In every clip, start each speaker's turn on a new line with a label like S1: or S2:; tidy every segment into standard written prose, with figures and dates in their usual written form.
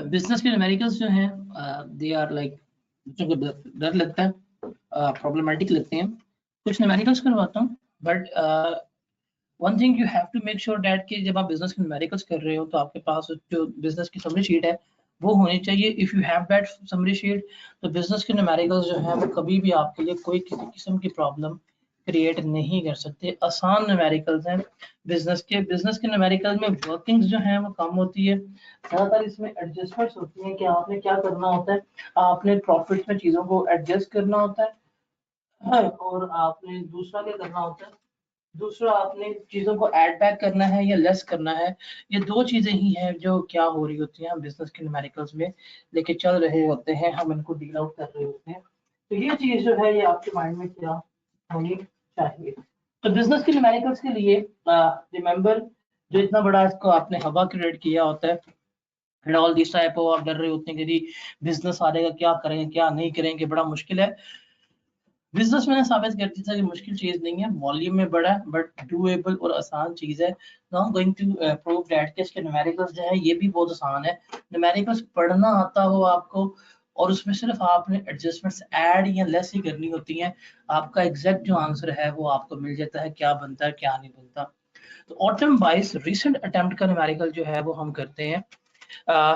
S1: Business के numericals जो हैं दे आर लाइक बच्चों को डर लगता है, प्रॉब्लमेटिक लगते हैं। कुछ न्यूमेरिकल्स करवाता हूँ, but one thing you have to make sure that कि जब आप बिजनेस के न्यूमेरिकल्स कर रहे हो तो आपके पास जो बिजनेस की समरी शीट है वो होनी चाहिए। If you have that summary sheet तो बिजनेस के न्यूमेरिकल्स जो है वो कभी भी आपके लिए कोई किसी किस्म की प्रॉब्लम क्रिएट नहीं कर सकते। आसान न्यूमेरिकल्स हैं बिजनेस के न्यूमेरिकल में वर्किंग्स जो हैं वो कम होती है, ज़्यादातर इसमें एडजस्टमेंट्स होती हैं कि आपने क्या करना होता है, आपने प्रॉफिट में चीज़ों को एडजस्ट करना होता है, और आपने दूसरा क्या करना होता है, दूसरा आपने चीज़ों को ऐड बैक करना है या लेस करना है। ये दो चीज़ें ही हैं जो क्या हो रही होती हैं हम बिजनेस के न्यूमेरिकल्स में लेके चल रहे होते हैं, हम इनको डील आउट कर रहे होते हैं। तो ये चीज़ जो है ये आपके माइंड में क्या होनी चाहिए। तो बिजनेस के न्यूमेरिकल्स के लिए रिमेंबर, जो इतना बड़ा इसको आपने हवा क्रिएट किया होता है and all this type of, आप डर रहे होते हैं कि जी बिजनेस आ रहेगा, क्या करेंगे क्या नहीं करेंगे, बड़ा मुश्किल है। बिजनेस मैंने साबित कर दिया था कि मुश्किल चीज नहीं है, वॉल्यूम में बड़ा है बट डूएबल और आसान चीज है। Now I am going to prove that कि इसके न्यूमेरिकल्स जो है ये भी बहुत आसान है। न्यूमेरिकल्स पढ़ना आता हो आपको और उसमें सिर्फ आपने एडजस्टमेंट्स ऐड या लेस ही करनी होती हैं, आपका एग्जैक्ट जो आंसर है वो आपको मिल जाता है, क्या बनता है क्या नहीं बनता। तो ऑटम 22 रीसेंट अटेम्प्ट का न्यूमेरिकल जो है वो हम करते हैं।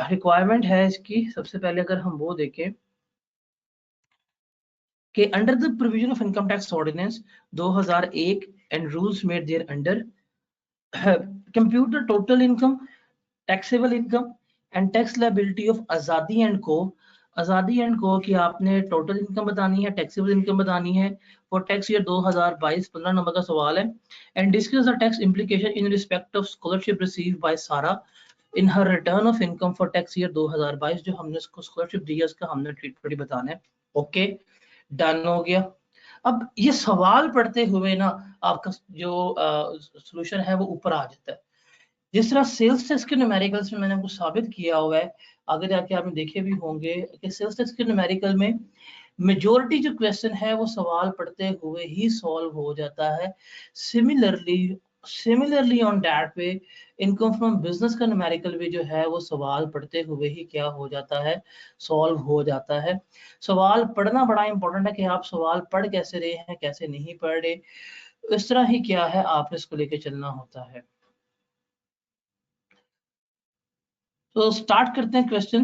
S1: रिक्वायरमेंट है इसकी, सबसे पहले अगर हम वो देखें कि under the provision of income tax ordinance 2001 and rules made thereunder, compute the total income, taxable income and tax liability of Azadi and co. Azadi and को की आपने टोटल इनकम बतानी है, टैक्सेबल इनकम बतानी है फॉर टैक्स ईयर 2022, 15 नंबर का सवाल है। And discuss the tax implication in respect of scholarship received by Sara in her return of income for tax year 2022। जो हमने इसको स्कॉलरशिप दी है उसका हमने ट्रीटमेंट बताना है। ओके, डन हो गया। अब ये सवाल पढ़ते हुए ना आपका जो सॉल्यूशन है वो ऊपर आ जाता है। जिस तरह सेल्स टैक्स के न्यूमेरिकल्स में मैंने आपको साबित किया हुआ है, आगे जाके आपने देखे भी होंगे कि सेल्स टैक्स के न्यूमेरिकल में मेजॉरिटी जो क्वेश्चन है वो सवाल पढ़ते हुए ही सॉल्व हो जाता है। Similarly on that way income from business का न्यूमेरिकल भी जो है वो सवाल पढ़ते हुए ही क्या हो जाता है, सॉल्व हो जाता है। सवाल पढ़ना बड़ा इंपॉर्टेंट है कि आप सवाल पढ़ कैसे रहे हैं, कैसे नहीं पढ़ रहे, इस तरह ही क्या है आपने इसको लेके चलना होता है। तो स्टार्ट करते हैं क्वेश्चन।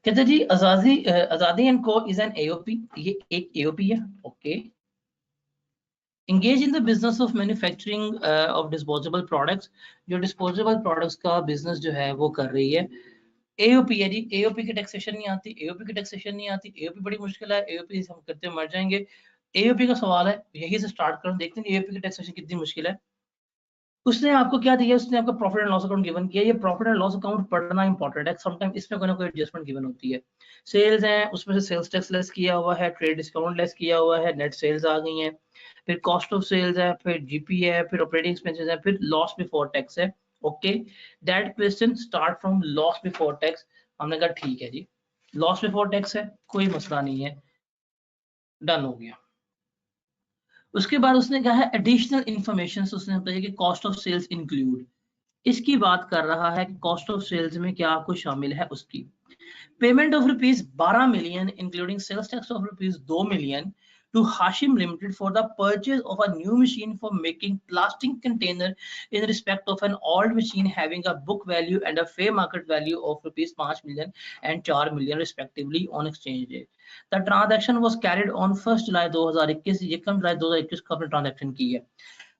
S1: कहते जी आजादी एंड को इज एन एओपी, ये एक एओपी है। Okay, engage in the business of manufacturing of disposable products, जो डिस्पोजेबल प्रोडक्ट्स का बिजनेस जो है वो कर रही है। एओपी है जी, एओपी की टैक्सेशन नहीं आती, एओपी की टैक्सेशन नहीं आती, एओपी बड़ी मुश्किल है, एओपी हम करते मर जाएंगे। एओपी का सवाल है, यही से स्टार्ट करें, देखते हैं एओपी की टैक्सेशन कितनी मुश्किल है। उसने आपको क्या दिया, उसने आपको profit and loss account given किया। ये प्रॉफिट एंड लॉस अकाउंट पढ़ना इंपॉर्टेंट है, समटाइम इसमें कोई ना कोई एडजस्टमेंट गिवन होती है। सेल्स है, उसमें से सेल्स टैक्स लेस किया हुआ है, ट्रेड डिस्काउंट लेस किया हुआ है, नेट सेल्स आ गई हैं, फिर कॉस्ट ऑफ सेल्स है, फिर जीपी है, फिर ऑपरेटिंग एक्सपेंसेस है, फिर लॉस बिफोर टैक्स है। Okay, that question start from loss before tax. हमने कहा ठीक है जी, लॉस बिफोर टैक्स है, कोई मसला नहीं है, डन हो गया। उसके बाद उसने कहा है एडिशनल इंफॉर्मेशन, उसने बताया कि कॉस्ट ऑफ सेल्स इंक्लूड, इसकी बात कर रहा है कि कॉस्ट ऑफ सेल्स में क्या कुछ शामिल है उसकी। Payment of rupees 12 million including sales tax of rupees 2 million to Hashim Limited for the purchase of a new machine for making plastic container in respect of an old machine having a book value and a fair market value of rupees 5 million and 4 million respectively on exchange date. The transaction was carried on 1st July 2021, 1 जुलाई 2021 को अपने transaction की है।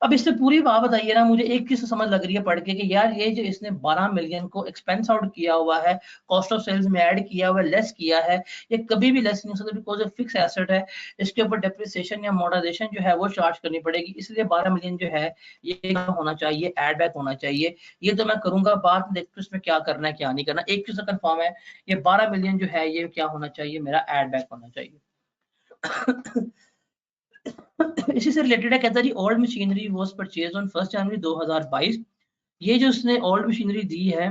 S1: अब इससे पूरी बात बताइए ना, मुझे एक चीज समझ लग रही है पढ़ के कि यार ये जो इसने 12 मिलियन को एक्सपेंस आउट किया हुआ है, कॉस्ट ऑफ सेल्स में ऐड किया हुआ है, लेस किया है, ये कभी भी लेस नहीं हो सकता बिकॉज फिक्स एसेट है, इसके ऊपर डेप्रिसिएशन या मोडाइजेशन जो है वो चार्ज करनी पड़ेगी, इसलिए 12 मिलियन जो है ये होना चाहिए, एड बैक होना चाहिए। ये तो मैं करूंगा बात, देखते इसमें क्या करना है क्या नहीं करना। एक चीज कंफर्म है, ये 12 मिलियन जो है ये क्या होना चाहिए, मेरा एड बैक होना चाहिए। इसी से रिलेटेड है, कहता है जी old machinery was purchase on 1 January 2022। ये जो उसने ओल्ड मशीनरी दी है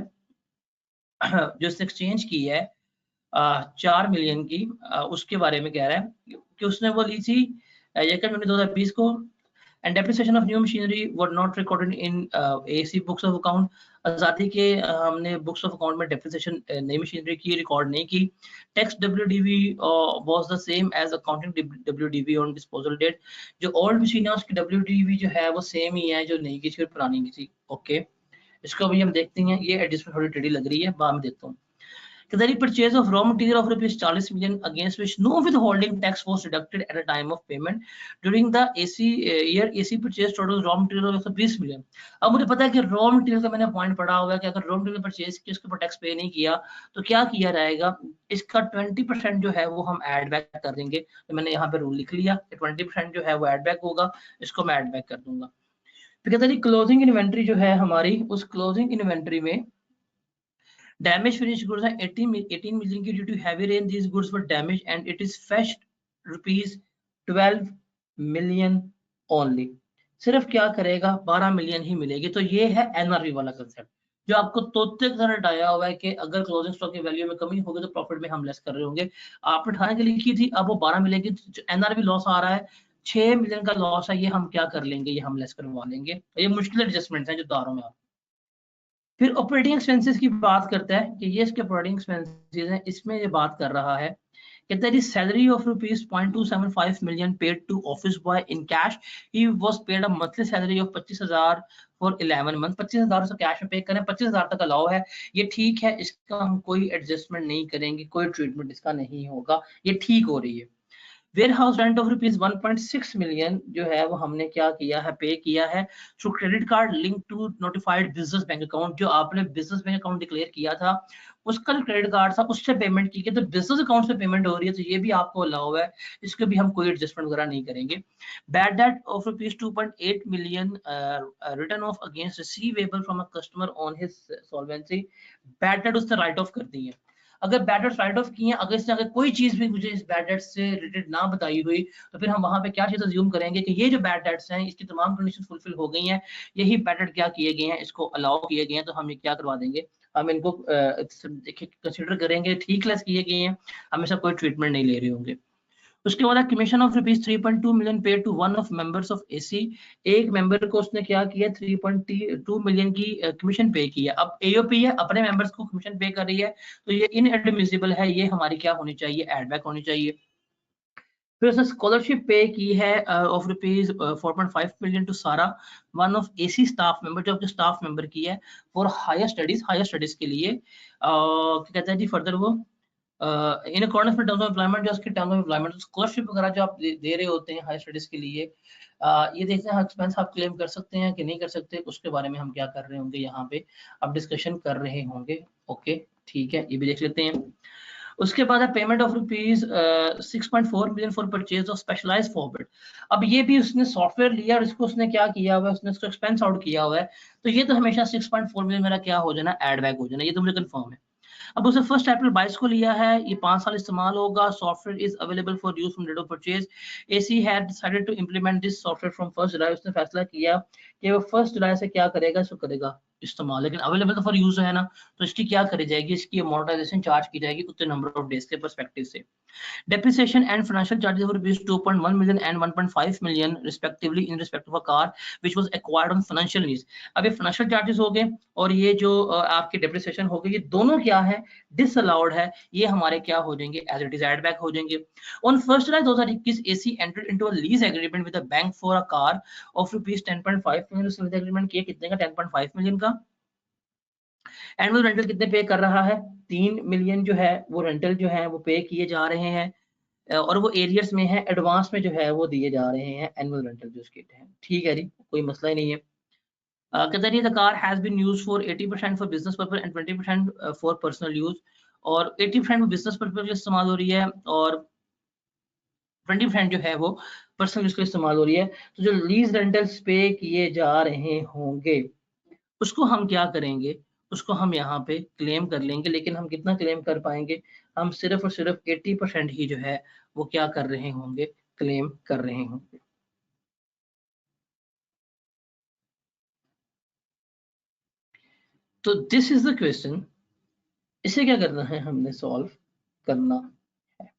S1: जो उसने एक्सचेंज की है 4 मिलियन की, उसके बारे में कह रहा है कि उसने वो ली थी यकम जनवरी 2020 को। And depreciation of new machinery were not recorded in AC books of account. Azadi के हमने बुक्स ऑफ अकाउंट में डेप्रिसिएशन नई मशीनरी की रिकॉर्ड नहीं की। Tax WDV was the same as accounting WDV on disposal date. जो ओल्ड मशीन है उसकी WDV जो है वो सेम ही है जो नई की थी और पुरानी की थी। ओके, इसको अभी हम देखते हैं। ये एडजस्टमेंट थोड़ी टेढ़ी लग रही है, बाद में देखता हूँ। The purchase of raw material of rupees 40 million against which no withholding tax was deducted at a time of payment during the year AC purchase total raw material of 120 million। अब मुझे पता है कि रॉ मटेरियल का मैंने point पढ़ा हुआ है कि अगर रॉ मटेरियल परचेज की उसके ऊपर टैक्स पे नहीं किया तो क्या किया जाएगा, इसका 20% जो है वो हम ऐड बैक कर देंगे। तो मैंने यहाँ पे रूल लिख लिया कि 20% जो है वो ऐड बैक होगा, इसको मैं ऐड बैक कर दूंगा। फिर कहता है क्लोजिंग इन्वेंट्री जो है हमारी, उस क्लोजिंग इन्वेंट्री में damage finished goods are 18 million due to heavy rain. These goods were damaged and it is fetched rupees 12 million only। सिर्फ क्या करेगा, 12 मिलियन ही मिलेगी। तो ये है NRV वाला कंसेप्ट जो आपको तोते की तरह डाया हुआ है कि अगर क्लोजिंग स्टॉक की वैल्यू में कमी होगी तो प्रॉफिट में हम लेस कर रहे होंगे। आपने 18 के लिए की थी, अब वो 12 मिलेगी। NRV लॉस आ रहा है, 6 मिलियन का लॉस है, ये हम क्या कर लेंगे, ये हम लेस करवा लेंगे। ये मुश्किल एडजस्टमेंट है जो दारों में आप। फिर ऑपरेटिंग एक्सपेंसेस की बात करता है कि ये इसके ऑपरेटिंग एक्सपेंसेस हैं, इसमें ये बात कर रहा है कहता है salary of rupees 0.275 million paid to office boy in cash. He was paid a monthly salary of 25,000 for 11 month. 25,000 से कैश में पे करें, 25,000 तक अलाउ है, ये ठीक है, इसका हम कोई एडजस्टमेंट नहीं करेंगे, कोई ट्रीटमेंट इसका नहीं होगा, ये ठीक हो रही है। Warehouse rent of rupees 1.6 million जो है वो हमने क्या किया है, पे किया है through credit card link to notified business bank account. जो आपने बिजनेस बैंक अकाउंट डिक्लेयर किया था उसका जो क्रेडिट कार्ड था उससे पेमेंट की, तो बिजनेस अकाउंट से पेमेंट हो रही है, तो ये भी आपको अलाउ है, इसके भी हम कोई एडजस्टमेंट वगैरह नहीं करेंगे। Bad debt of rupees 2.8 million return of against receivable from a customer on his solvency. Bad debt उसने राइट ऑफ कर दी है। अगर बैड डेट्स राइट ऑफ किए हैं, अगर इसने अगर कोई चीज भी मुझे इस बैड डेट से रिलेटेड ना बताई हुई, तो फिर हम वहां पे क्या चीज अज्यूम करेंगे कि ये जो बैड डेट्स हैं इसकी तमाम कंडीशन फुलफिल हो गई हैं, यही बैड डेट क्या किए गए हैं, इसको अलाउ किए गए हैं, तो हम ये क्या करवा देंगे, हम इनको कंसिडर करेंगे ठीक लेस किए गए हैं, हमेशा कोई ट्रीटमेंट नहीं ले रहे होंगे। उसके बाद commission of rupees 3.2 million paid to one of members of AC. एक मेंबर को उसने क्या किया, 3.2 मिलियन की कमीशन पे की है। अब एओपी है, अपने मेंबर्स को कमीशन पे कर रही है, तो ये इनएडमिसिबल है, ये हमारी क्या होनी चाहिए, एड बैक होनी चाहिए। फिर उसने स्कॉलरशिप पे की है ऑफ रुपीज 4.5 मिलियन टू सारा, one of AC staff member, जो आपके स्टाफ मेंबर की है फॉर हायर स्टडीज के लिए। क्या कहते हैं जी फर्दर वो इन अकॉर्डेंस में टर्म्स ऑफ एम्प्लॉयमेंट, जो उसके टर्म्स ऑफ एम्प्लॉयमेंट स्कॉलरशिप वगैरह जो आप दे रहे होते हैं हायर स्टडीज के लिए, ये देखते हैं एक्सपेंस आप क्लेम कर सकते हैं कि नहीं कर सकते, उसके बारे में हम क्या कर रहे होंगे, यहाँ पे आप डिस्कशन कर रहे होंगे। ओके ठीक है, ये भी देख लेते हैं। उसके बाद है payment of rupees 6.4 million for purchase of specialised forward. अब ये भी उसने सॉफ्टवेयर लिया और इसको उसने क्या किया हुआ है, उसने इसको एक्सपेंस आउट किया हुआ है, तो ये तो हमेशा 6.4 मिलियन मेरा क्या हो जाना, एड बैक हो जाना, ये तो मुझे कंफर्म है। अब उसे 1 अप्रैल 22 को लिया है, ये 5 साल इस्तेमाल होगा। Software is available for use from date of purchase. AC had decided to implement this software from 1 July. उसने फैसला किया कि वो 1 जुलाई से क्या करेगा, इसको करेगा इस्तेमाल, लेकिन अवेलेबल तो फॉर यूज है ना, तो इसकी क्या करी जाएगी, इसकी अमोर्टाइजेशन चार्ज की जाएगी उतने नंबर ऑफ डेज के पर्सपेक्टिव से। Depreciation and financial charges of rupees 2.1 million and 1.5 million respectively in respect of a car which was acquired on financial needs। अब ये financial charges हो गए और ये जो आपके depreciation हो गए, ये दोनों क्या है, disallowed है, ये हमारे क्या हो जाएंगे, as it is add back हो जाएंगे। On 1 July 2021 AC entered into a lease agreement with a bank for a car of rupees 10.5 million। उस lease agreement किया कितने का, 10.5 million का। एनुअल रेंटल कितने पे कर रहा है, 3 मिलियन जो है वो रेंटल जो है वो पे किए जा रहे हैं और वो एरियर्स में है, एडवांस में जो है वो दिए जा रहे हैं एनुअल रेंटल जो उसके हैं। ठीक है जी, कोई मसला ही नहीं है। कहते हैं the car has been used for 80% for business purpose and 20% for personal use. और 80% बिजनेस पर्पस के लिए इस्तेमाल हो रही है और 20% जो है वो पर्सनल यूज के लिए इस्तेमाल हो रही है। तो जो लीज रेंटल्स पे किए जा रहे होंगे उसको हम क्या करेंगे, उसको हम यहाँ पे क्लेम कर लेंगे, लेकिन हम कितना क्लेम कर पाएंगे, हम सिर्फ और सिर्फ 80% ही जो है वो क्या कर रहे होंगे, क्लेम कर रहे होंगे। तो दिस इज द क्वेश्चन, इसे क्या करना है, हमने सॉल्व करना है।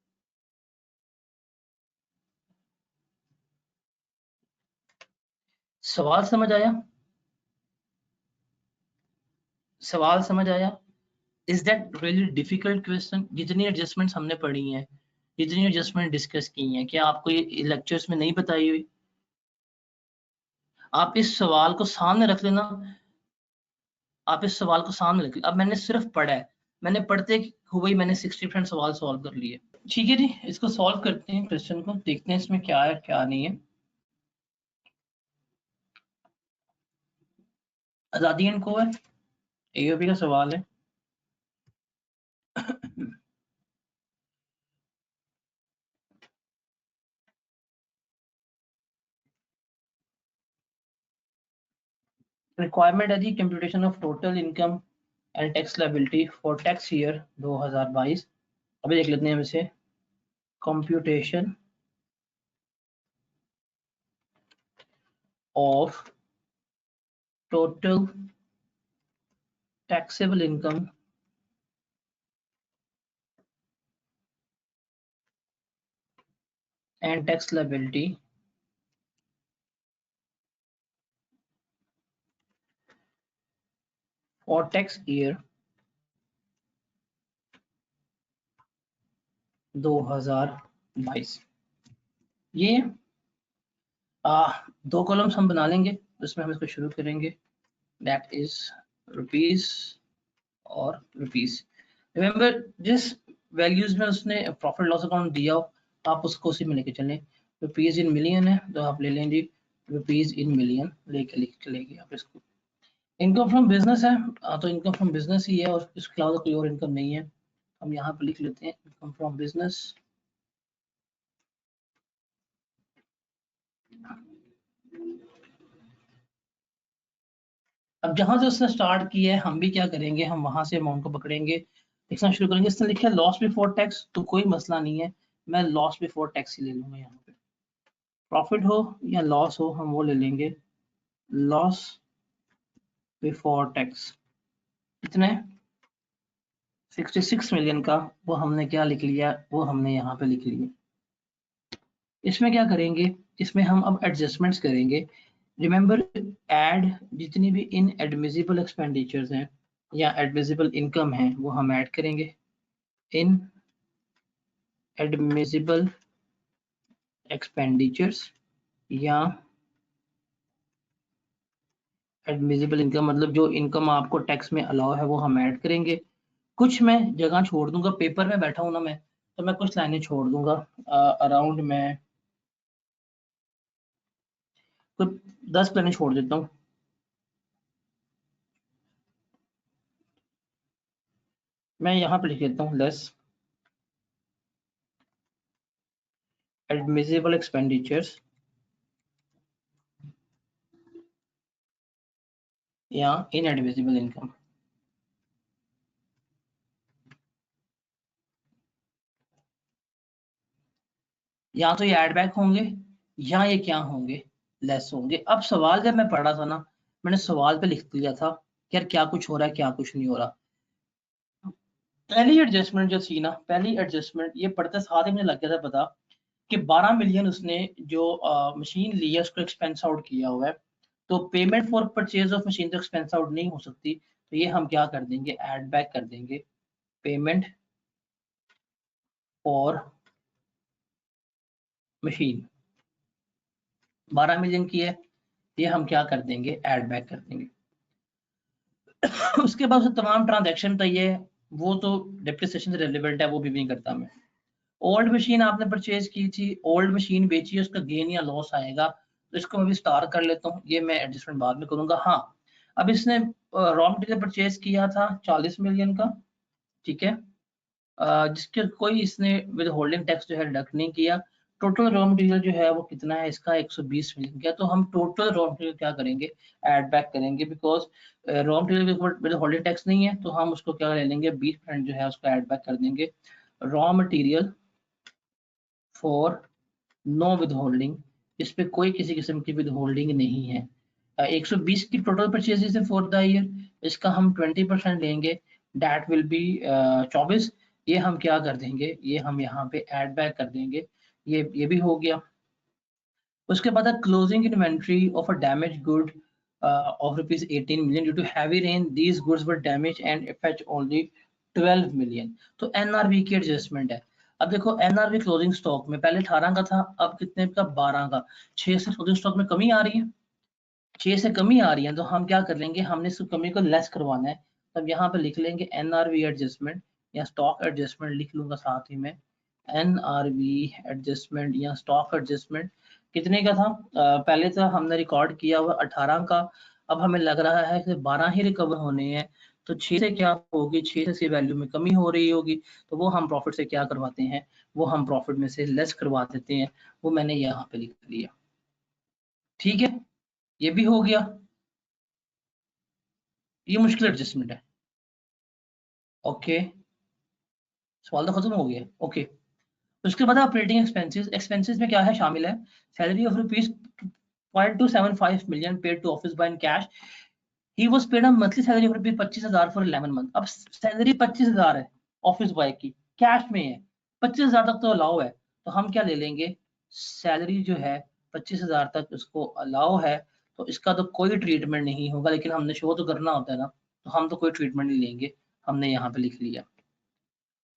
S1: सवाल समझ आया? सवाल समझ आया? Is that really difficult question? जितनी एडजस्टमेंट्स हमने पढ़ी हैं, जितनी एडजस्टमेंट डिस्कस की हैं, क्या आपको ये लेक्चर्स में नहीं बताई हुई? आप इस सवाल को सामने रख लेना, आप इस सवाल को सामने रख लेना। अब मैंने सिर्फ पढ़ा है, मैंने पढ़ते हुए मैंने 60% सवाल सॉल्व कर लिए। ठीक है जी, इसको सॉल्व करते हैं, क्वेश्चन को देखते हैं इसमें क्या है क्या नहीं है। आजादी एंड को है, एओपी का सवाल है। रिक्वायरमेंट है जी, computation of total income and tax liability for tax year 2022। अभी देख लेते हैं इसे। Computation of total taxable income and tax liability for tax year 2022। ये दो कॉलम्स हम बना लेंगे, उसमें हम इसको शुरू करेंगे। दैट इज रुपीज और रुपीज। रिमेंबर, जिस वैल्यूज में उसने प्रॉफिट लॉस अकाउंट दिया हो, आप उसको उसी में लेके चलें। रुपीज इन मिलियन है तो आप ले लेंगे रुपीज इन मिलियन, लेके चलेंगे आप इसको। इनकम फ्रॉम बिजनेस है, तो इनकम फ्रॉम बिजनेस ही है, और इसके अलावा कोई और इनकम नहीं है। हम यहाँ पे लिख लेते हैं इनकम फ्रॉम बिजनेस। अब जहां से उसने स्टार्ट किया है, हम भी क्या करेंगे, हम वहां से अमाउंट को पकड़ेंगे, लिखना शुरू करेंगे। इसने लिखा है लॉस बिफोर टैक्स, तो कोई मसला नहीं है, मैं लॉस बिफोर टैक्स ही ले लूंगा। यहाँ पे प्रॉफिट हो या लॉस हो, हम वो ले लेंगे, लॉस बिफोर टैक्स। कितने? 66 मिलियन का, वो हमने क्या लिख लिया, वो हमने यहाँ पे लिख लिया। इसमें क्या करेंगे, इसमें हम अब एडजस्टमेंट्स करेंगे। रिमेंबर, ऐड जितनी भी इन एडमिसिबल एक्सपेंडिचर्स हैं या एडमिसिबल इनकम है, वो हम ऐड करेंगे। इन एडमिसिबल एक्सपेंडिचर्स या एडमिसिबल इनकम, मतलब जो इनकम आपको टैक्स में अलाउ है, वो हम ऐड करेंगे। कुछ मैं जगह छोड़ दूंगा, पेपर में बैठा हूं ना मैं, तो मैं कुछ लाइनें छोड़ दूंगा। अराउंड मैं कुछ 10 लाइनें छोड़ देता हूँ। मैं यहाँ पे लिख देता हूँ लेस एडमिसिबल एक्सपेंडिचर्स या इनएडमिसिबल इनकम। या तो ये एड बैक होंगे, या ये क्या होंगे, लेस होंगे। अब सवाल जब मैं पढ़ा था ना, मैंने सवाल पे लिख दिया था कि यार क्या कुछ हो रहा है, क्या कुछ नहीं हो रहा। पहली एडजस्टमेंट जो थी ना, पहली एडजस्टमेंट ये पढ़ते साथ ही मुझे लग गया था पता कि 12 मिलियन उसने जो मशीन ली है उसको एक्सपेंस आउट किया हुआ है, तो payment for purchase of machine तो एक्सपेंस आउट नहीं हो सकती, तो ये हम क्या कर देंगे, ऐड बैक कर देंगे। पेमेंट फॉर मशीन 12 मिलियन की है, ये हम क्या कर देंगे, ऐड बैक कर देंगे। उसके बाद तमाम ट्रांजैक्शन था ये, वो तो डेप्रिसिएशन से रिलेवेंट है, वो भी नहीं करता मैं। ओल्ड मशीन आपने परचेज की थी, ओल्ड मशीन बेची है, उसका गेन या लॉस आएगा, तो इसको मैं भी स्टार कर लेता हूँ, ये मैं एडजस्टमेंट बाद में करूंगा। हाँ, अब इसने रॉ मटेरियल परचेज किया था 40 मिलियन का, ठीक है, जिसके कोई इसने विद होल्डिंग टैक्स जो है डिडक्ट नहीं किया। टोटल रॉ मटेरियल जो है वो कितना है इसका, 120 मिलियन का, तो हम टोटल रॉ मटेरियल क्या करेंगे, ऐड बैक करेंगे, बिकॉज रॉ मटेरियल के ऊपर विद होल्डिंग टैक्स नहीं है, तो हम उसको क्या ले लेंगे, 20% जो है उसको ऐड बैक कर देंगे। Raw material for know with holding, इस पे कोई किसी किस्म की विद होल्डिंग नहीं है। 120 की टोटल परचेजेस है फॉर द ईयर, इसका हम 20% लेंगे, दैट विल बी 24। ये हम क्या कर देंगे, ये हम यहाँ पे ऐड बैक कर देंगे, ये भी हो गया। उसके बाद है closing inventory of a damage good of rupees 18 million due to heavy rain. These goods were damaged and fetched only 12 million. तो NRV की एडजस्टमेंट है। अब देखो NRV क्लोजिंग स्टॉक में पहले 18 का था, अब कितने का 12 का, 6 से क्लोजिंग स्टॉक में कमी आ रही है, 6 से कमी आ रही है, तो हम क्या कर लेंगे, हमने इस कमी को लेस करवाना है। तब यहाँ पे लिख लेंगे NRV एडजस्टमेंट या स्टॉक एडजस्टमेंट लिख लूंगा साथ ही में, NRV एडजस्टमेंट या स्टॉक एडजस्टमेंट कितने का था, पहले तो हमने रिकॉर्ड किया हुआ 18 का, अब हमें लग रहा है कि 12 ही रिकवर होने हैं, तो 6 से क्या होगी, 6 से वैल्यू में कमी हो रही होगी, तो वो हम प्रॉफिट से क्या करवाते हैं, वो हम प्रॉफिट में से लेस करवा देते हैं, वो मैंने यहाँ पे लिख लिया। ठीक है, ये भी हो गया, ये मुश्किल एडजस्टमेंट है। ओके, सवाल तो खत्म हो गया। ओके, उसके बाद ऑपरेटिंग एक्सपेंसेस, एक्सपेंसेस में क्या है शामिल है, salary of rupees 0.275 million paid to office boy in cash. He was paid a monthly salary of rupees 25,000 for 11 month. अब सैलरी 25,000 है ऑफिस बॉय की, कैश में है, 25,000 तक तो अलाउ है, तो हम क्या ले लेंगे, सैलरी जो है 25,000 तक उसको अलाउ है, तो इसका तो कोई ट्रीटमेंट नहीं होगा, लेकिन हमने शो तो करना होता है ना, तो हम तो कोई ट्रीटमेंट नहीं लेंगे, हमने यहाँ पे लिख लिया।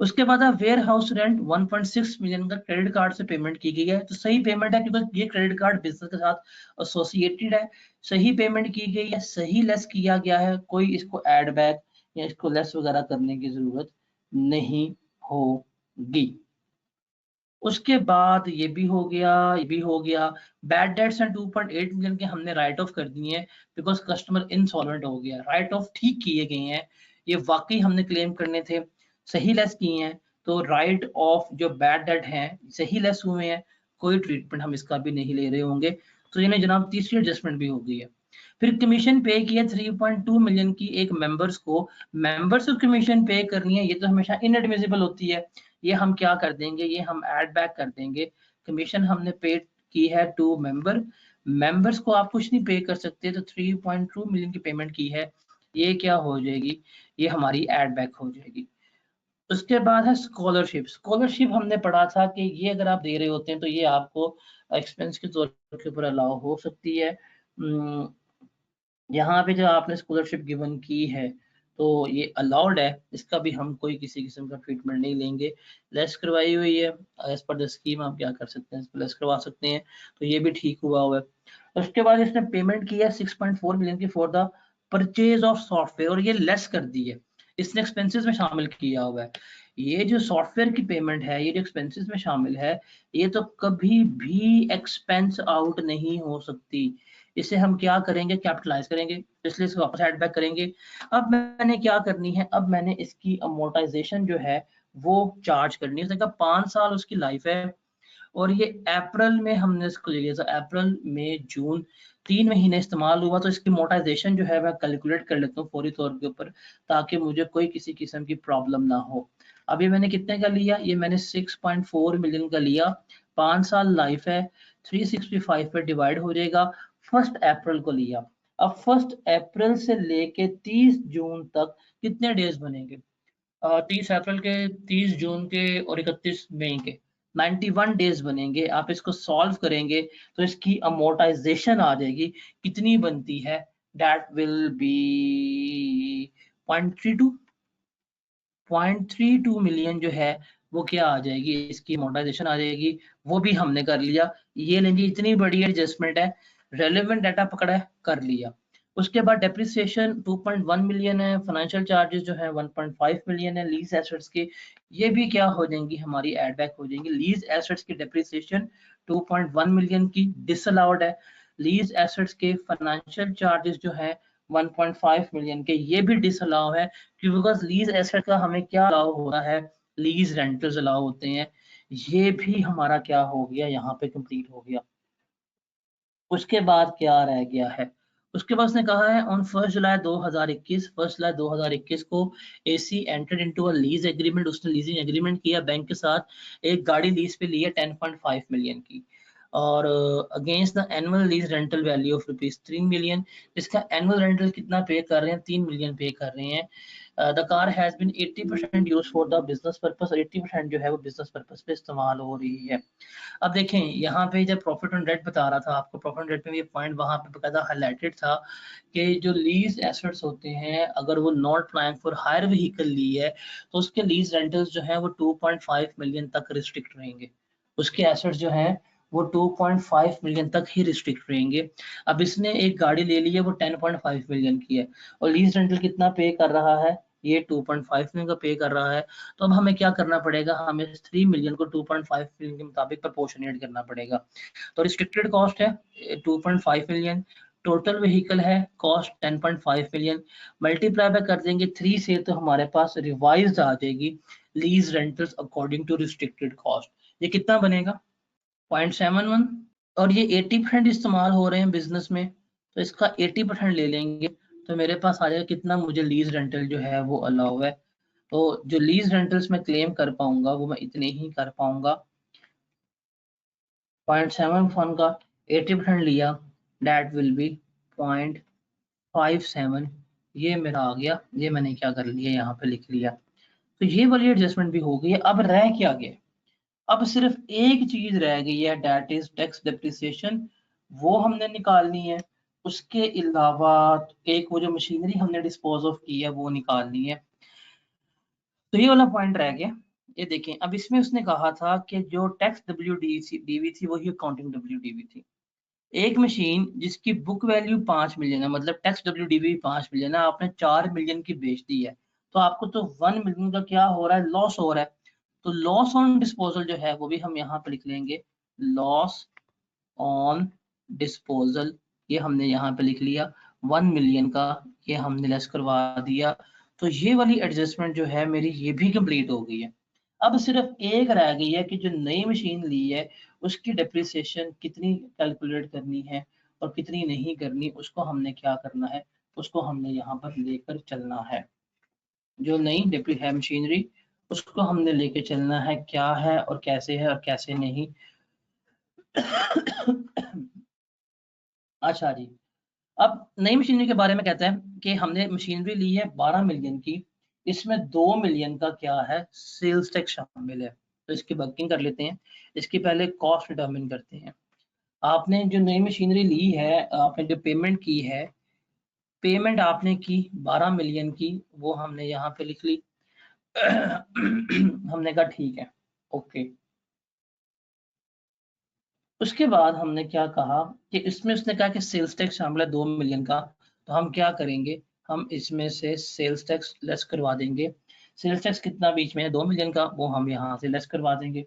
S1: उसके बाद वेयर हाउस रेंट 1.6 मिलियन का क्रेडिट कार्ड से पेमेंट की गई है, तो सही पेमेंट है क्योंकि ये क्रेडिट कार्ड बिजनेस के साथ एसोसिएटेड है, सही पेमेंट की गई है, सही लेस किया गया है, कोई इसको ऐड बैक या इसको लेस वगैरह करने की जरूरत नहीं होगी। उसके बाद ये भी हो गया, ये भी हो गया। बैड डेट्स एंड 2.8 मिलियन के हमने राइट ऑफ कर दिए हैं बिकॉज कस्टमर इंसॉल्वेंट हो गया, राइट ऑफ ठीक किए गए हैं, ये वाकई हमने क्लेम करने थे, सही लेस किए हैं, तो राइट ऑफ जो बैड डेट हैं सही लेस हुए हैं, कोई ट्रीटमेंट हम इसका भी नहीं ले रहे होंगे, तो यानी जनाब तीसरी एडजस्टमेंट भी हो गई है। फिर कमीशन पे किया 3.2 मिलियन की एक मेंबर्स को, मेंबर्स को कमीशन पे करनी है, ये तो हमेशा इनएडमिसिबल होती है, ये हम क्या कर देंगे, ये हम ऐड बैक कर देंगे, कमीशन हमने पे की है टू मेंबर, मेंबर्स को आप कुछ नहीं पे कर सकते, तो 3.2 मिलियन की पेमेंट की है, ये क्या हो जाएगी, ये हमारी ऐड बैक हो जाएगी। उसके बाद है स्कॉलरशिप, स्कॉलरशिप हमने पढ़ा था कि ये अगर आप दे रहे होते हैं तो ये आपको एक्सपेंस के तौर के ऊपर अलाउ हो सकती है। यहाँ पे जो आपने स्कॉलरशिप गिवन की है तो ये अलाउड है, इसका भी हम कोई किसी किस्म का ट्रीटमेंट नहीं लेंगे, लेस करवाई हुई है एज पर द स्कीम, आप क्या कर सकते हैं, इसको लेस करवा सकते हैं, तो ये भी ठीक हुआ है। उसके बाद इसने पेमेंट की है 6.4 मिलियन की for the purchase of software, और ये लेस कर दी है, इसने एक्सपेंसेस में शामिल किया हुआ है, ये जो सॉफ्टवेयर की पेमेंट है, ये जो एक्सपेंसेस में शामिल है, ये तो कभी भी एक्सपेंस आउट नहीं हो सकती, इसे हम क्या करेंगे, कैपिटलाइज करेंगे, इसलिए इसको वापस ऐड बैक करेंगे। अब मैंने क्या करनी है, अब मैंने इसकी अमोर्टाइजेशन जो है वो चार्ज करनी है, उसने कहा 5 साल उसकी लाइफ है, और ये अप्रैल में हमने इसको ले लिया था, अप्रैल मई जून 3 महीने इस्तेमाल हुआ, तो इसकी मोटाइजेशन जो है मैं कैलकुलेट कर लेता हूँ फौरी तौर के ऊपर, ताकि मुझे कोई किसी किस्म की प्रॉब्लम ना हो। अभी मैंने कितने का लिया, ये मैंने 6.4 मिलियन का लिया, 5 साल लाइफ है, 365 पे डिवाइड हो जाएगा, 1 अप्रैल को लिया। अब 1 अप्रैल से लेके 30 जून तक कितने डेज बनेंगे, 30 अप्रैल के, 30 जून के और 31 मई के, 91 डेज बनेंगे। आप इसको सॉल्व करेंगे तो इसकी अमोर्टाइजेशन आ जाएगी, कितनी बनती है, दैट विल बी 0.32 मिलियन जो है वो क्या आ जाएगी, इसकी अमोर्टाइजेशन आ जाएगी, वो भी हमने कर लिया। ये लेंगे, इतनी बड़ी एडजस्टमेंट है, रेलेवेंट डाटा पकड़ा है, कर लिया। उसके बाद डेप्रिसिएशन 2.1 मिलियन है, फाइनेंशियल चार्जेस जो है 1.5 मिलियन है, लीज एसेट्स के ये भी क्या हो जाएंगी, हमारी एड बैक हो जाएंगी। लीज एसेट्स की डेप्रिसिएशन 2.1 मिलियन की डिसअलाउड है, लीज एसेट्स के फाइनेंशियल चार्जेस जो है 1.5 मिलियन के ये भी डिसअलाउ है, क्योंकि बिकॉज लीज एसेट का हमें क्या अलाउ हो रहा है, लीज रेंटल्स अलाउ होते हैं, ये भी हमारा क्या हो गया, यहाँ पे कंप्लीट हो गया। उसके बाद क्या रह गया है, उसके बाद उसने कहा है ऑन 1 जुलाई 2021 को AC entered into a lease agreement, उसने लीजिंग एग्रीमेंट किया बैंक के साथ, एक गाड़ी लीज पे ली है 10.5 मिलियन की, और against the annual lease rental value of rupees 3 million, जिसका एनुअल रेंटल कितना पे कर रहे हैं, 3 मिलियन पे कर रहे हैं। The car has been 80% use for the business purpose, और 80% जो है वो बिजनेस पर्पस पे इस्तेमाल हो रही है। अब देखें यहाँ पे जब प्रॉफिट ऑन डेट बता रहा था आपको, प्रॉफिट ऑन डेट में ये पॉइंट वहां पे बकायदा हाईलाइटेड था कि जो लीज एसेट्स होते हैं अगर वो not plan for hire vehicle ली है तो उसके लीज रेंटल्स जो है वो 2.5 मिलियन तक रिस्ट्रिक्ट रहेंगे, उसके एसेट्स जो हैं वो 2.5 मिलियन तक ही रिस्ट्रिक्ट रहेंगे। अब इसने एक गाड़ी ले ली है वो 10.5 मिलियन की है और लीज रेंटल कितना पे कर रहा है, ये 2.5 मिलियन का पे कर रहा है। तो अब हमें क्या करना पड़ेगा, हमें 3 मिलियन को 2.5 मिलियन के मुताबिक प्रपोर्शनेट करना पड़ेगा। तो रिस्ट्रिक्टेड कॉस्ट है 2.5 मिलियन, टोटल व्हीकल है कॉस्ट 10.5 मिलियन, मल्टीप्लाई बाय कर देंगे 3 से तो हमारे पास रिवाइज्ड आ जाएगी lease rentals according to restricted cost. ये कितना बनेगा 0.71, और ये 80% इस्तेमाल हो रहे हैं बिजनेस में तो इसका 80% ले लेंगे तो मेरे पास आ जाएगा कितना, मुझे लीज रेंटल जो है वो अलाउ है। तो जो लीज रेंटल्स में क्लेम कर पाऊंगा वो मैं इतने ही कर पाऊंगा, 0.71 का 80% लिया, दैट विल बी 0.57, ये मेरा आ गया, ये मैंने क्या कर लिया यहाँ पे लिख लिया। तो ये वाली एडजस्टमेंट भी हो गई है। अब रह क्या गया, अब सिर्फ एक चीज रह गई है, दैट इज टैक्स डेप्रिसिएशन, वो हमने निकालनी है। उसके अलावा एक वो जो मशीनरी हमने डिस्पोज ऑफ की है वो निकालनी है। तो ये वाला पॉइंट रह गया। ये देखें अब इसमें उसने कहा था कि जो टैक्स डीवी थी वही अकाउंटिंग डीवी थी। एक मशीन जिसकी बुक वैल्यू 5 मिलियन है, मतलब टैक्स डीवी 5 मिलियन है, आपने 4 मिलियन की बेच दी है तो आपको तो 1 मिलियन का क्या हो रहा है, लॉस हो रहा है। तो लॉस ऑन डिस्पोजल जो है वो भी हम यहाँ पे लिख लेंगे, लॉस ऑन डिस्पोजल, ये हमने यहाँ पे लिख लिया 1 मिलियन का, ये हमने लेस करवा दिया। तो ये वाली एडजस्टमेंट जो है मेरी ये भी कंप्लीट हो गई है। अब सिर्फ एक रह गई है कि जो नई मशीन ली है उसकी डेप्रिसिएशन कितनी कैलकुलेट करनी है और कितनी नहीं करनी, उसको हमने क्या करना है, उसको हमने यहाँ पर लेकर चलना है। जो नई डेप्री है मशीनरी उसको हमने लेके चलना है, क्या है और कैसे नहीं। अच्छा जी, अब नई मशीनरी के बारे में कहते हैं कि हमने मशीनरी ली है 12 मिलियन की, इसमें 2 मिलियन का क्या है, सेल्स टैक्स शामिल है। तो इसकी वर्किंग कर लेते हैं, इसकी पहले कॉस्ट डिटरमिन करते हैं। आपने जो नई मशीनरी ली है, आपने जो पेमेंट की है, पेमेंट आपने की 12 मिलियन की, वो हमने यहाँ पे लिख ली। हमने कहा ठीक है, ओके। उसके बाद हमने क्या कहा कि इसमें उसने कहा कि सेल्स टैक्स शामिल है 2 मिलियन का, तो हम क्या करेंगे, हम इसमें से सेल्स टैक्स लेस करवा देंगे। सेल्स टैक्स कितना बीच में है 2 मिलियन का, वो हम यहाँ से लेस करवा देंगे।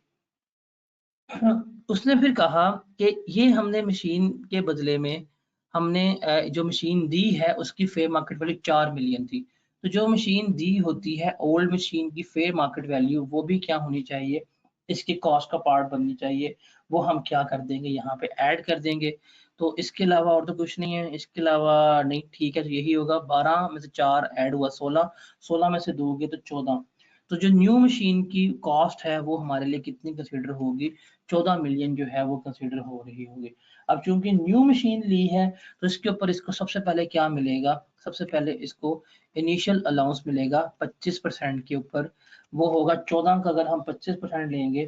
S1: उसने फिर कहा कि ये हमने मशीन के बदले में हमने जो मशीन दी है उसकी फेयर मार्केट वैल्यू 4 मिलियन थी। तो जो मशीन दी होती है ओल्ड मशीन की फेयर मार्केट वैल्यू वो भी क्या होनी चाहिए, इसकी कॉस्ट का पार्ट बननी चाहिए। वो हम क्या कर देंगे यहाँ पे ऐड कर देंगे। तो इसके अलावा और तो कुछ नहीं है, इसके अलावा नहीं, ठीक है तो यही होगा, 12 में से 4 ऐड हुआ 16, 16 में से 2 गए तो 14। तो जो न्यू मशीन की कॉस्ट है वो हमारे लिए कितनी कंसिडर होगी, 14 मिलियन जो है वो कंसिडर हो रही होगी। अब चूंकि न्यू मशीन ली है तो इसके ऊपर इसको सबसे पहले क्या मिलेगा, सबसे पहले इसको इनिशियल अलाउंस मिलेगा 25% के ऊपर, वो होगा 14 का, अगर हम 25% लेंगे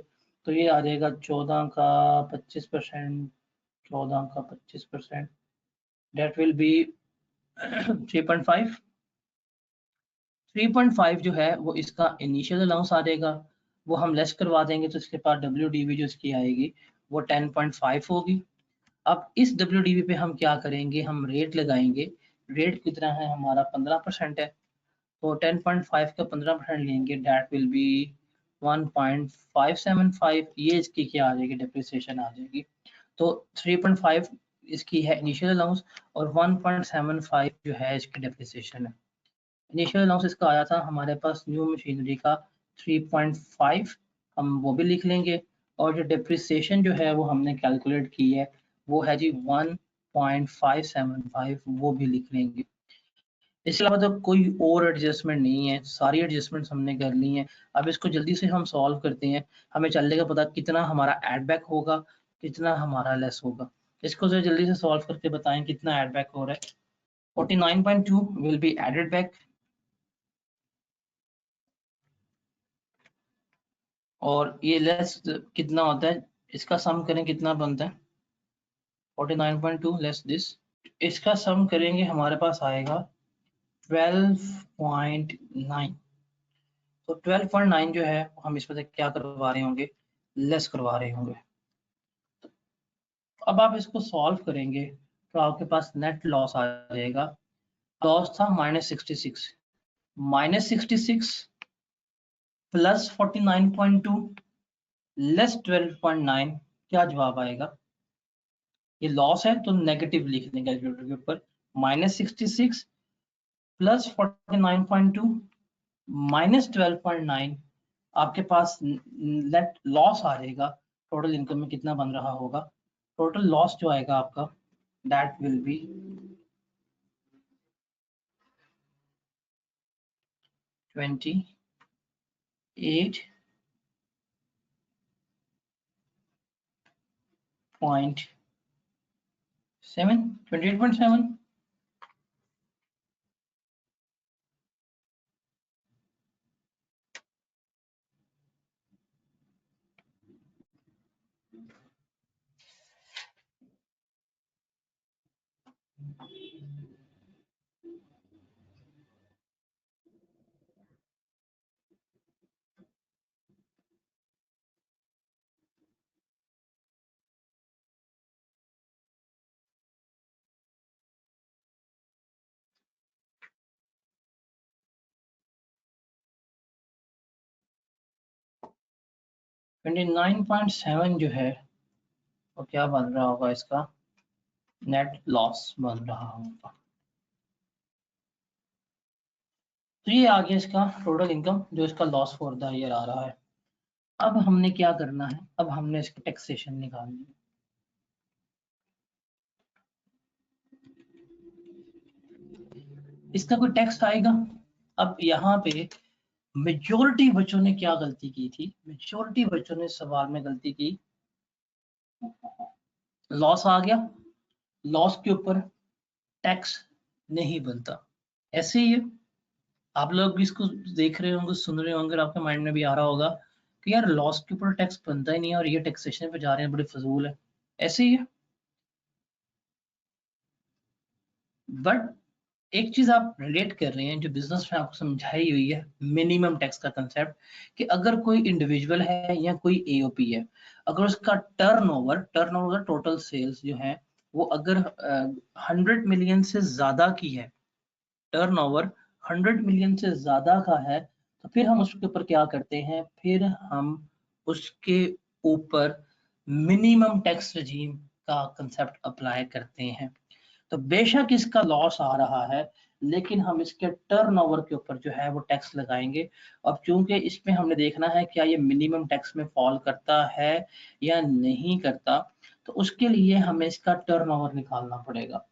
S1: तो ये आ जाएगा 14 का 25%, 14 का 25%, डेट विल बी 3.5। 3.5 जो है वो इसका इनिशियल अलाउंस आ जाएगा, वो हम लेस करवा देंगे तो इसके पास डब्ल्यू जो इसकी आएगी वो 10.5 होगी। अब इस डब्ल्यू पे हम क्या करेंगे, हम रेट लगाएंगे। रेट कितना है हमारा 15% है, तो 10.5 का 15% लेंगे, दैट विल बी 1.575, ये इसकी क्या आ जाएगी, डेप्रिसिएशन आ जाएगी। तो 3.5 इसकी है इनिशियल अलाउंस और 1.75 जो है इसकी डेप्रिसिएशन है। इनिशियल अलाउंस इसका आया था हमारे पास न्यू मशीनरी का 3.5, हम वो भी लिख लेंगे। और जो डिप्रिसिएशन जो है वो हमने कैलकुलेट की है वो है जी 1.575, वो भी लिख लेंगे। इसके अलावा तो कोई और एडजस्टमेंट नहीं है, सारी एडजस्टमेंट्स हमने कर ली हैं। अब इसको जल्दी से हम सॉल्व करते हैं, हमें चलेगा पता कितना हमारा एड बैक होगा, कितना हमारा लेस होगा। इसको जरा जल्दी से सॉल्व करके बताएं कितना एड बैक हो रहा है। 49.2 विल बी एडेड बैक, और ये लेस कितना होता है, इसका सम करें कितना बनता है 49.2 लेस दिस, इसका सम करेंगे हमारे पास आएगा 12.9। तो 12.9 जो है हम इसमें से क्या करवा रहे होंगे, लेस करवा रहे होंगे। अब आप इसको सॉल्व करेंगे तो आपके पास नेट लॉस आ जाएगा, लॉस था -66, -66 प्लस 49.2 लेस 12.9, क्या जवाब आएगा। ये लॉस है तो नेगेटिव लिख देंगे कैलकुलेटर के ऊपर, -66 प्लस 49.2 -12.9, आपके पास नेट लॉस आ जाएगा। टोटल इनकम में कितना बन रहा होगा, टोटल लॉस जो आएगा आपका दैट विल बी 28.7। ट्वेंटी 29.7 जो है वो क्या बन रहा होगा, इसका नेट लॉस बन रहा होगा। तो ये आगे इसका टोटल इनकम जो इसका लॉस फॉर द ईयर आ रहा है। अब हमने क्या करना है, अब हमने इसकी टैक्सेशन निकालनी है। इसका कोई टैक्स आएगा। अब यहाँ पे मेजोरिटी बच्चों ने क्या गलती की थी, मेजोरिटी बच्चों ने सवाल में गलती की, लॉस आ गया, लॉस के ऊपर टैक्स नहीं बनता। ऐसे ही है, आप लोग भी इसको देख रहे होंगे, सुन रहे होंगे, आपके माइंड में भी आ रहा होगा कि यार लॉस के ऊपर टैक्स बनता ही नहीं है और ये टैक्सेशन पे जा रहे हैं, बड़ी फजूल है। ऐसे ही है, बट एक चीज आप रिलेट कर रहे हैं जो बिजनेस में आपको समझाई हुई है, मिनिमम टैक्स का कंसेप्ट, कि अगर कोई इंडिविजुअल है या कोई एओपी है, अगर उसका टर्नओवर टोटल सेल्स जो है वो अगर 100 मिलियन से ज्यादा की है, टर्नओवर 100 मिलियन से ज्यादा का है, तो फिर हम उसके ऊपर क्या करते हैं, फिर हम उसके ऊपर मिनिमम टैक्स रजीम का कंसेप्ट अप्लाई करते हैं। तो बेशक इसका लॉस आ रहा है, लेकिन हम इसके टर्नओवर के ऊपर जो है वो टैक्स लगाएंगे। अब चूंकि इसमें हमने देखना है क्या ये मिनिमम टैक्स में फॉल करता है या नहीं करता, तो उसके लिए हमें इसका टर्नओवर निकालना पड़ेगा।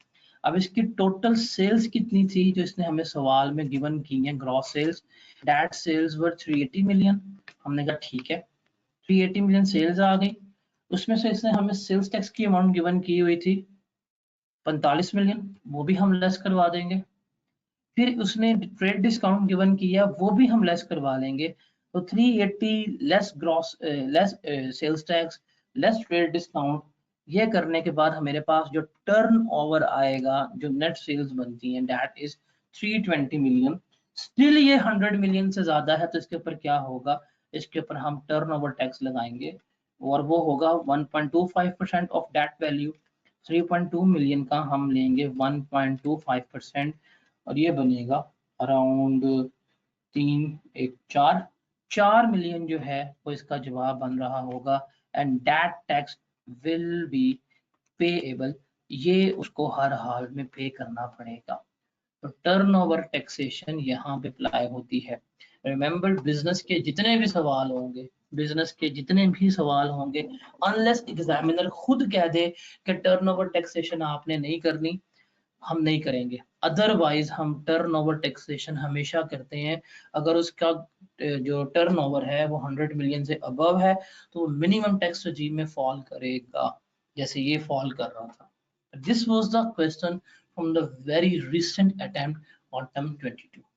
S1: अब इसकी टोटल सेल्स कितनी थी जो इसने हमें सवाल में गिवन की है, gross sales, that sales were 380 million. हमने कहा ठीक है, 380 मिलियन सेल्स आ गई, उसमें से इसने हमें सेल्स टैक्स की अमाउंट गिवन की हुई थी 45 मिलियन, वो भी हम लेस करवा देंगे। फिर उसने ट्रेड डिस्काउंट गिवन किया, वो भी हम लेस करवा लेंगे। तो 380 less gross less sales tax less trade discount, ये करने के बाद हमारे पास जो टर्न ओवर आएगा, जो नेट सेल्स बनती हैं, दैट इज 320 मिलियन। स्टिल ये 100 मिलियन से ज्यादा है, तो इसके ऊपर क्या होगा, इसके ऊपर हम टर्न ओवर टैक्स लगाएंगे और वो होगा 1.25% ऑफ दैट वैल्यू। 3.2 मिलियन का हम लेंगे 1.25%, और ये बनेगा अराउंड 4 मिलियन जो है वो इसका जवाब बन रहा होगा। And that tax will be payable, ये उसको हर हाल में पे करना पड़ेगा। तो टर्नओवर टैक्सेशन यहाँ पे अप्लाई होती है। रिमेंबर, बिजनेस के जितने भी सवाल होंगे, बिजनेस के जितने भी सवाल होंगे, अनलेस एग्जामिनर खुद कह दे कि टर्नओवर टैक्सेशन आपने नहीं करनी, हम नहीं करेंगे। अदरवाइज हम टर्नओवर टैक्सेशन हमेशा करते हैं। अगर उसका जो टर्नओवर है वो 100 मिलियन से अबव है तो वो मिनिमम टैक्स रजीम में फॉल करेगा, जैसे ये फॉल कर रहा था। This was the question from the very recent attempt autumn 22।